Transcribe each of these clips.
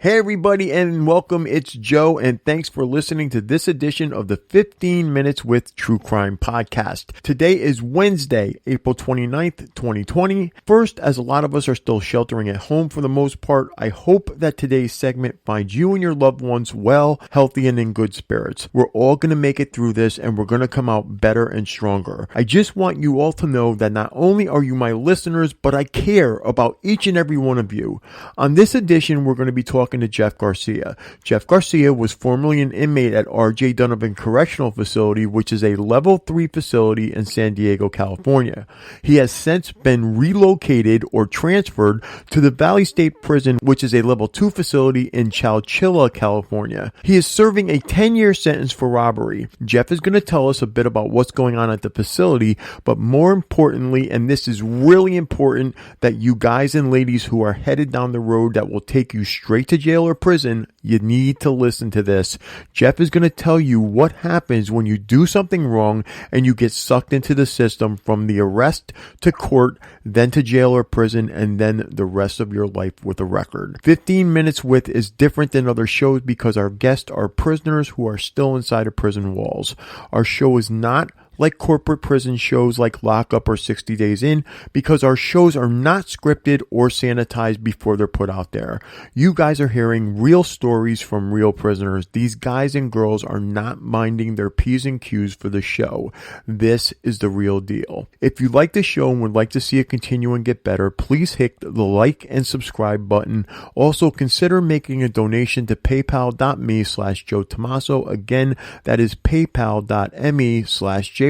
Hey everybody and welcome, it's Joe and thanks for listening to this edition of the 15 Minutes with True Crime podcast. Today is Wednesday, April 29th, 2020. First, as a lot of us are still sheltering at home for the most part, I hope that today's segment finds you and your loved ones well, healthy, and in good spirits. We're all going to make it through this and we're going to come out better and stronger. I just want you all to know that not only are you my listeners, but I care about each and every one of you. On this edition, we're going to be talking to Jeff Garcia. Jeff Garcia was formerly an inmate at R.J. Donovan Correctional Facility, which is a level 3 facility in San Diego, California. He has since been relocated or transferred to the Valley State Prison, which is a level 2 facility in Chowchilla, California. He is serving a 10-year sentence for robbery. Jeff is going to tell us a bit about what's going on at the facility, but more importantly, and this is really important, that you guys and ladies who are headed down the road that will take you straight to jail or prison, you need to listen to this. Jeff is going to tell you what happens when you do something wrong and you get sucked into the system from the arrest to court, then to jail or prison, and then the rest of your life with a record. 15 Minutes With is different than other shows because our guests are prisoners who are still inside of prison walls. Our show is not like corporate prison shows like Lockup or 60 Days In, because our shows are not scripted or sanitized before they're put out there. You guys are hearing real stories from real prisoners. These guys and girls are not minding their P's and Q's for the show. This is the real deal. If you like the show and would like to see it continue and get better, please hit the like and subscribe button. Also, consider making a donation to paypal.me/Joe Tomaso. Again, that is paypal.me/JoeTomaso.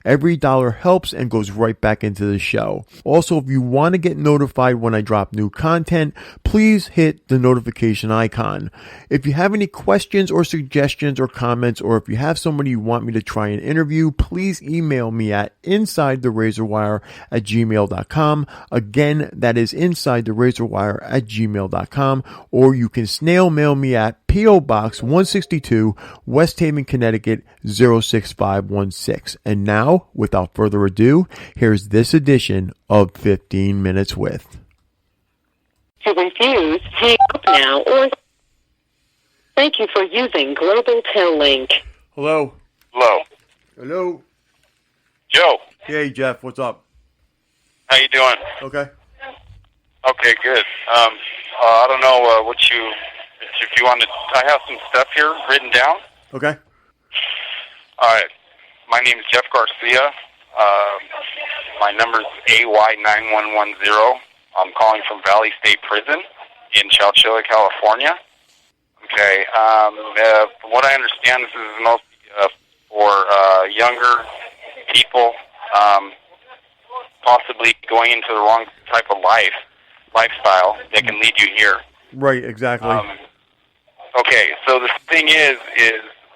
Every dollar helps and goes right back into the show. Also, if you want to get notified when I drop new content, please hit the notification icon. If you have any questions or suggestions or comments, or if you have somebody you want me to try and interview, please email me at insidetherazorwire@gmail.com. Again, that is insidetherazorwire@gmail.com, or you can snail mail me at P.O. Box 162, West Haven, Connecticut 06516. And now, without further ado, here's this edition of 15 Minutes With. To refuse, hang up now, or thank you for using Global Tel Link. Hello. Hello. Hello. Joe. Hey, Jeff. What's up? How you doing? Okay. Okay, good. I don't know if you want to. I have some stuff here written down. Okay. All right. My name is Jeff Garcia. My number is AY9110. I'm calling from Valley State Prison in Chowchilla, California. Okay. From what I understand, this is mostly for younger people, possibly going into the wrong type of lifestyle that can lead you here. Right, exactly. Okay, so the thing is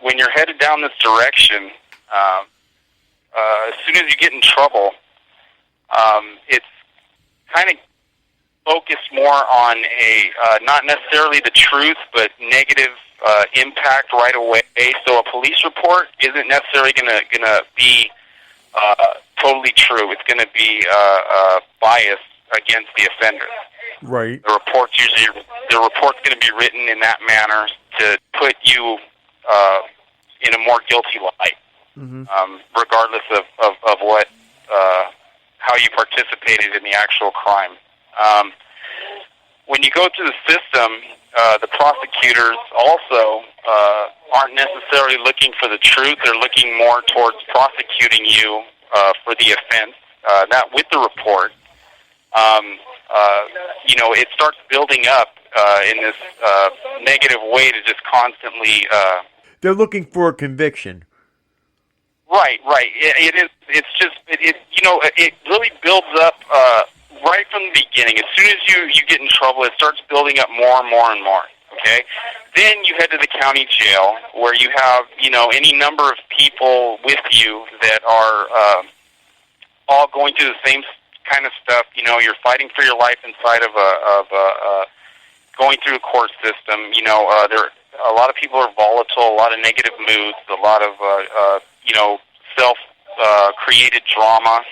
when you're headed down this direction, as soon as you get in trouble, it's kind of focused more on not necessarily the truth, but negative impact right away. So a police report isn't necessarily gonna be totally true. It's gonna be biased against the offender. Right. The report's going to be written in that manner to put you in a more guilty light, regardless of what how you participated in the actual crime. When you go through the system, the prosecutors also aren't necessarily looking for the truth. They're looking more towards prosecuting you for the offense. That with the report. It starts building up in this negative way to just constantly. They're looking for a conviction. Right. It is. It's just. It really builds up right from the beginning. As soon as you get in trouble, it starts building up more and more and more. Okay. Then you head to the county jail where you have any number of people with you that are all going through the same kind of stuff. You're fighting for your life inside of going through a court system. There a lot of people are volatile, a lot of negative moods, a lot of self created drama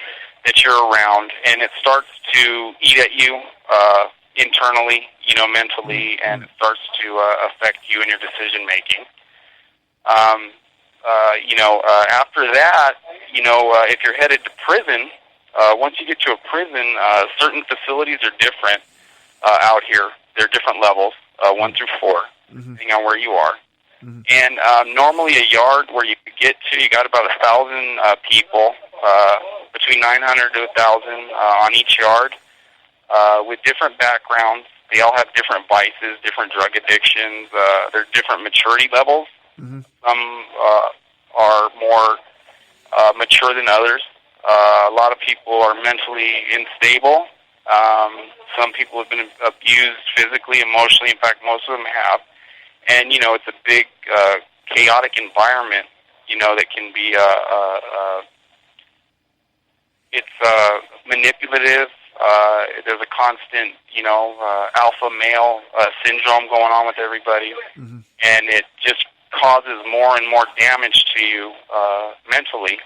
that you're around, and it starts to eat at you internally, mentally, and it starts to affect you and your decision making. After that, if you're headed to prison, once you get to a prison, certain facilities are different out here. They're different levels, 1 through 4, depending on where you are. And normally a yard where you get to, you got about 1,000 people, between 900 to 1,000 on each yard, with different backgrounds. They all have different vices, different drug addictions. There's different maturity levels. Some are more mature than others. A lot of people are mentally unstable. Some people have been abused physically, emotionally. In fact, most of them have. And, it's a big, chaotic environment, that can be, it's manipulative. There's a constant, alpha male syndrome going on with everybody. And it just causes more and more damage to you mentally.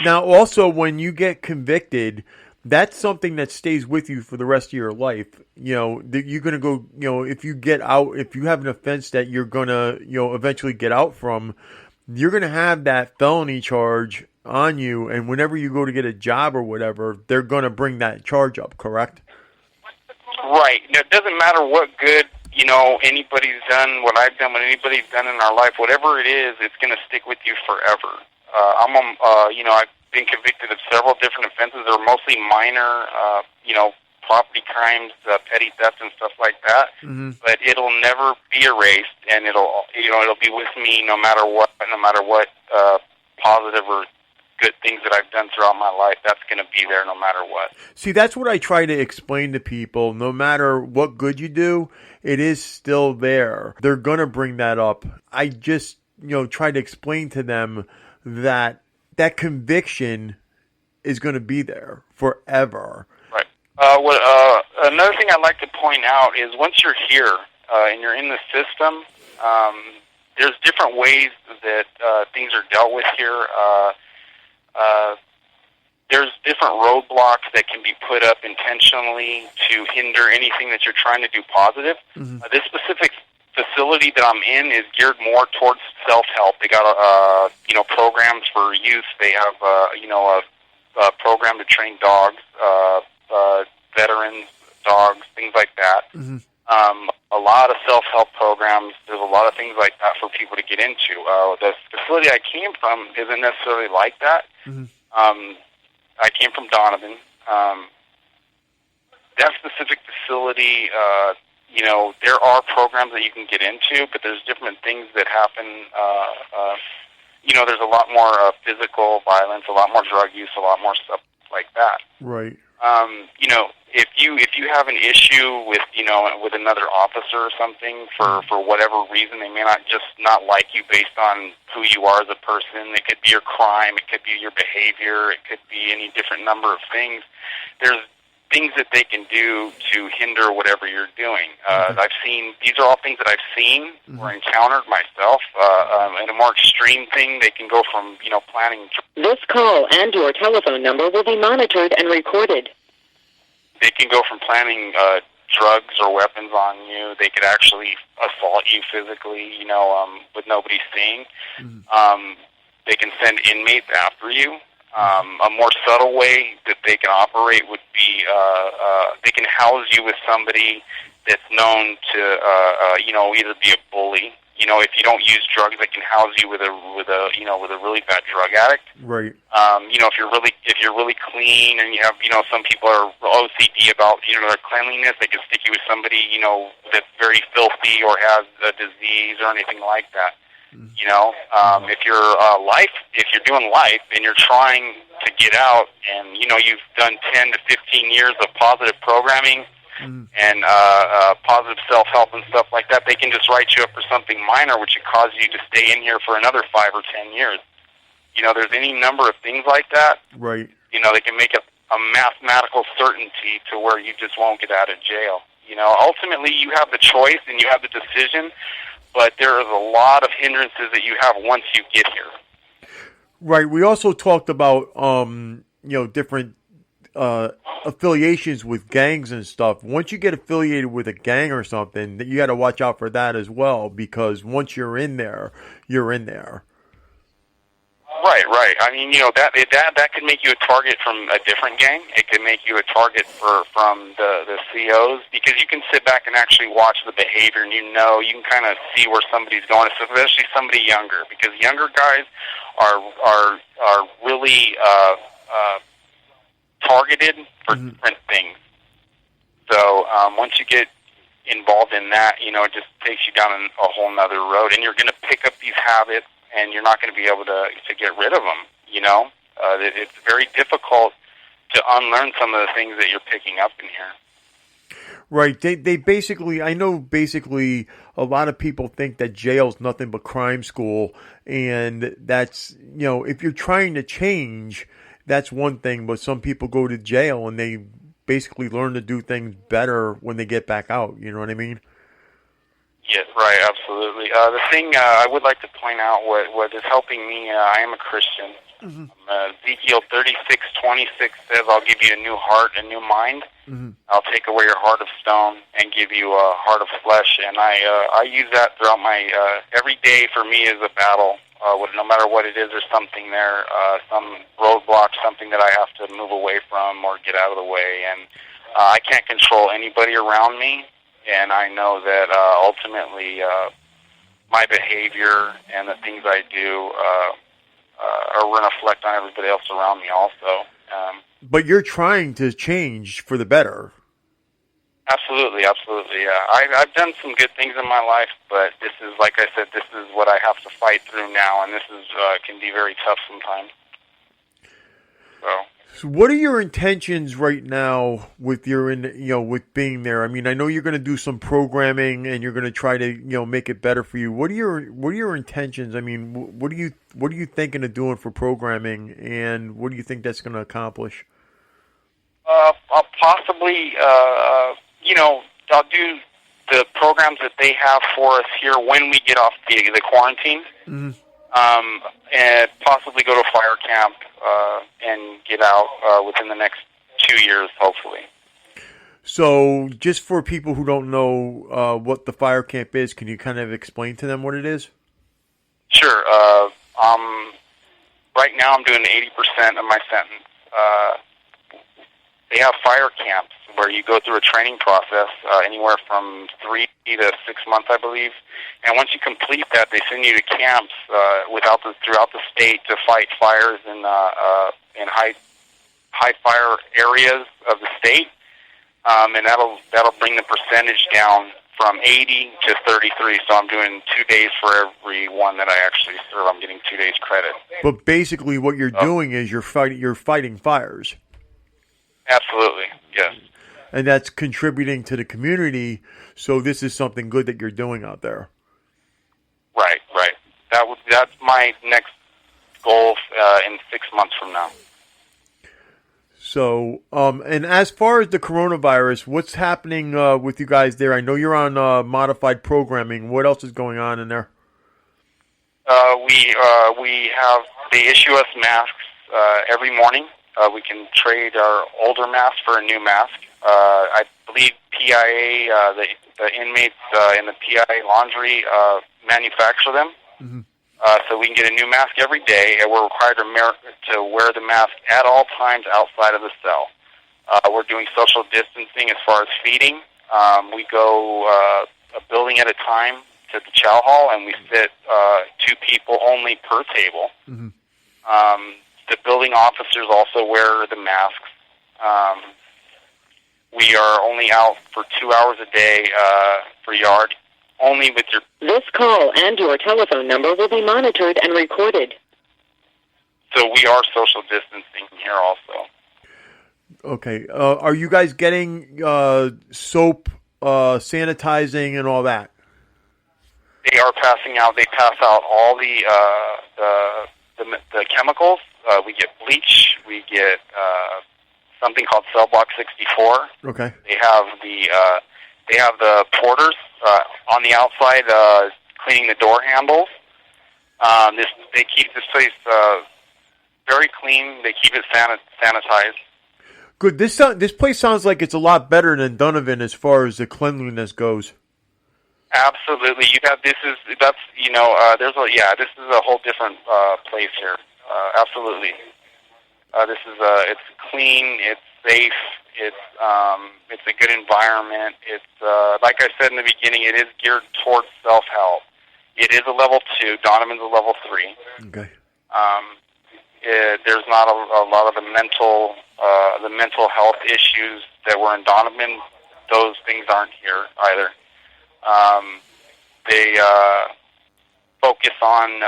Now, also, when you get convicted, that's something that stays with you for the rest of your life. That you're going to go, if you get out, if you have an offense that you're going to, eventually get out from, you're going to have that felony charge on you. And whenever you go to get a job or whatever, they're going to bring that charge up, correct? Right. It doesn't matter what good, anybody's done, what I've done, what anybody's done in our life, whatever it is, it's going to stick with you forever. I've been convicted of several different offenses. They're mostly minor, property crimes, petty theft, and stuff like that. But it'll never be erased, and it'll be with me no matter what positive or good things that I've done throughout my life. That's going to be there no matter what. See, that's what I try to explain to people. No matter what good you do, it is still there. They're going to bring that up. I just, try to explain to them that conviction is going to be there forever. Right. Another thing I'd like to point out is once you're here and you're in the system, there's different ways that things are dealt with here. There's different roadblocks that can be put up intentionally to hinder anything that you're trying to do positive. This specific facility that I'm in is geared more towards self-help. They got programs for youth. They have a program to train dogs, veterans, dogs, things like that. A lot of self-help programs. There's a lot of things like that for people to get into. The facility I came from isn't necessarily like that. I came from Donovan. That specific facility, there are programs that you can get into, but there's different things that happen. There's a lot more physical violence, a lot more drug use, a lot more stuff like that. Right. If you have an issue with with another officer or something for whatever reason, they may not like you based on who you are as a person. It could be your crime, it could be your behavior, it could be any different number of things. There's things that they can do to hinder whatever you're doing. These are all things that I've seen or encountered myself. And a more extreme thing, they can go from, planning. This call and your telephone number will be monitored and recorded. They can go from planning drugs or weapons on you. They could actually assault you physically, with nobody seeing. They can send inmates after you. A more subtle way that they can operate would be they can house you with somebody that's known to either be a bully. If you don't use drugs, they can house you with a really bad drug addict. Right. If you're really clean and you have some people are OCD about their cleanliness, they can stick you with somebody that's very filthy or has a disease or anything like that. If you're doing life and you're trying to get out and, you've done 10 to 15 years of positive programming and positive self-help and stuff like that, they can just write you up for something minor, which would cause you to stay in here for another 5 or 10 years. There's any number of things like that. Right. They can make a mathematical certainty to where you just won't get out of jail. Ultimately, you have the choice and you have the decision, but there is a lot of hindrances that you have once you get here. Right. We also talked about, different affiliations with gangs and stuff. Once you get affiliated with a gang or something, you got to watch out for that as well, because once you're in there, you're in there. Right, right. I mean, that could make you a target from a different gang. It could make you a target from the COs, because you can sit back and actually watch the behavior, and you can kind of see where somebody's going, especially somebody younger, because younger guys are really targeted for different things. So once you get involved in that, it just takes you down a whole nother road, and you're going to pick up these habits, and you're not going to be able to get rid of them. It's very difficult to unlearn some of the things that you're picking up in here. Right. They basically, I know basically a lot of people think that jail's nothing but crime school, and that's, if you're trying to change, that's one thing, but some people go to jail and they basically learn to do things better when they get back out. You know what I mean? Yes, right, absolutely. The thing I would like to point out, what is helping me, I am a Christian. Ezekiel 36:26 says, "I'll give you a new heart, a new mind. I'll take away your heart of stone and give you a heart of flesh." And I use that throughout my every day. For me is a battle. No matter what it is, there's something there, some roadblock, something that I have to move away from or get out of the way. And I can't control anybody around me. And I know that ultimately my behavior and the things I do are going to reflect on everybody else around me also. But you're trying to change for the better. Absolutely, absolutely, yeah. I've done some good things in my life, but this is, like I said, this is what I have to fight through now, and this is can be very tough sometimes. So what are your intentions right now with with being there? I mean, I know you're going to do some programming and you're going to try to, make it better for you. What are your intentions? I mean, what are you thinking of doing for programming, and what do you think that's going to accomplish? I'll possibly, I'll do the programs that they have for us here when we get off the quarantine. And possibly go to fire camp and get out within the next 2 years, hopefully. So, just for people who don't know what the fire camp is, can you kind of explain to them what it is? Sure. Right now I'm doing 80% of my sentence. They have fire camps where you go through a training process, anywhere from 3 to 6 months, I believe. And once you complete that, they send you to camps throughout the state to fight fires in high fire areas of the state. And that'll bring the percentage down from 80 to 33. So I'm doing 2 days for every one that I actually serve. I'm getting 2 days credit. But basically, what you're doing is you're fighting fires. Absolutely, yes. And that's contributing to the community. So this is something good that you're doing out there. Right. That's my next goal in 6 months from now. So, and as far as the coronavirus, what's happening with you guys there? I know you're on modified programming. What else is going on in there? They issue us masks every morning. We can trade our older mask for a new mask. I believe PIA, the inmates in the PIA laundry manufacture them. Mm-hmm. So we can get a new mask every day, and we're required to wear the mask at all times outside of the cell. We're doing social distancing as far as feeding. We go a building at a time to the chow hall, and we sit 2 people only per table. Mm-hmm. The building officers also wear the masks. We are only out for 2 hours a day for yard. Only with your... This call and your telephone number will be monitored and recorded. So we are social distancing here also. Okay. Are you guys getting soap, sanitizing, and all that? They are passing out. They pass out all the chemicals. We get bleach. We get something called Cell Block 64. Okay. They have the porters on the outside cleaning the door handles. They keep this place very clean. They keep it sanitized. Good. This place sounds like it's a lot better than Donovan as far as the cleanliness goes. Absolutely. This is a whole different place here. Absolutely. It's clean, it's safe, it's a good environment. It's like I said in the beginning, it is geared towards self-help. It is a level 2. Donovan's a level 3. Okay. There's not a lot of the mental health issues that were in Donovan. Those things aren't here either. They focus on,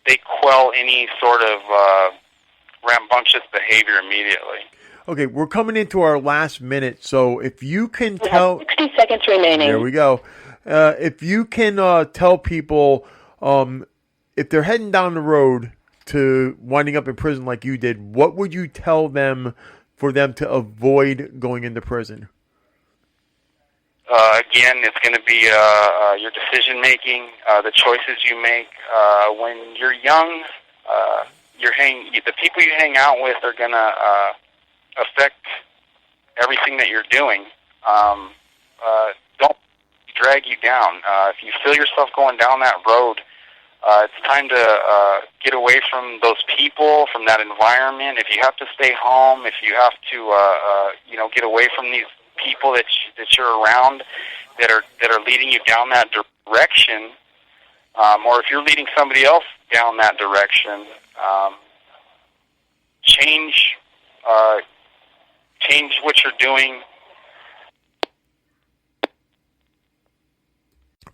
they quell any sort of rambunctious behavior immediately. Okay, we're coming into our last minute, so if you can tell... 60 seconds remaining. There we go. If you can tell people if they're heading down the road to winding up in prison like you did, what would you tell them for them to avoid going into prison? Again, it's going to be your decision making, the choices you make. When you're young, the people you hang out with are going to affect everything that you're doing. Don't drag you down. If you feel yourself going down that road, it's time to get away from those people, from that environment. If you have to stay home, if you have to, get away from these people that you're around that are leading you down that direction, or if you're leading somebody else down that direction, change what you're doing.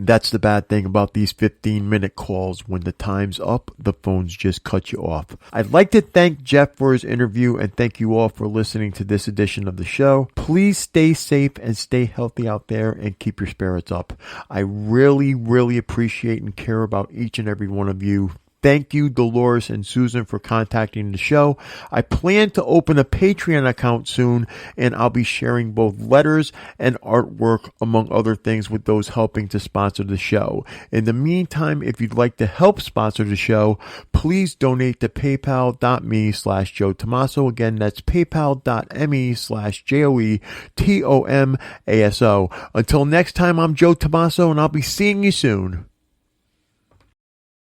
That's the bad thing about these 15-minute calls. When the time's up, the phones just cut you off. I'd like to thank Jeff for his interview and thank you all for listening to this edition of the show. Please stay safe and stay healthy out there and keep your spirits up. I really, really appreciate and care about each and every one of you. Thank you, Dolores and Susan, for contacting the show. I plan to open a Patreon account soon, and I'll be sharing both letters and artwork, among other things, with those helping to sponsor the show. In the meantime, if you'd like to help sponsor the show, please donate to paypal.me/Joe Tomaso. Again, that's paypal.me/JoeTomaso. Until next time, I'm Joe Tomaso, and I'll be seeing you soon.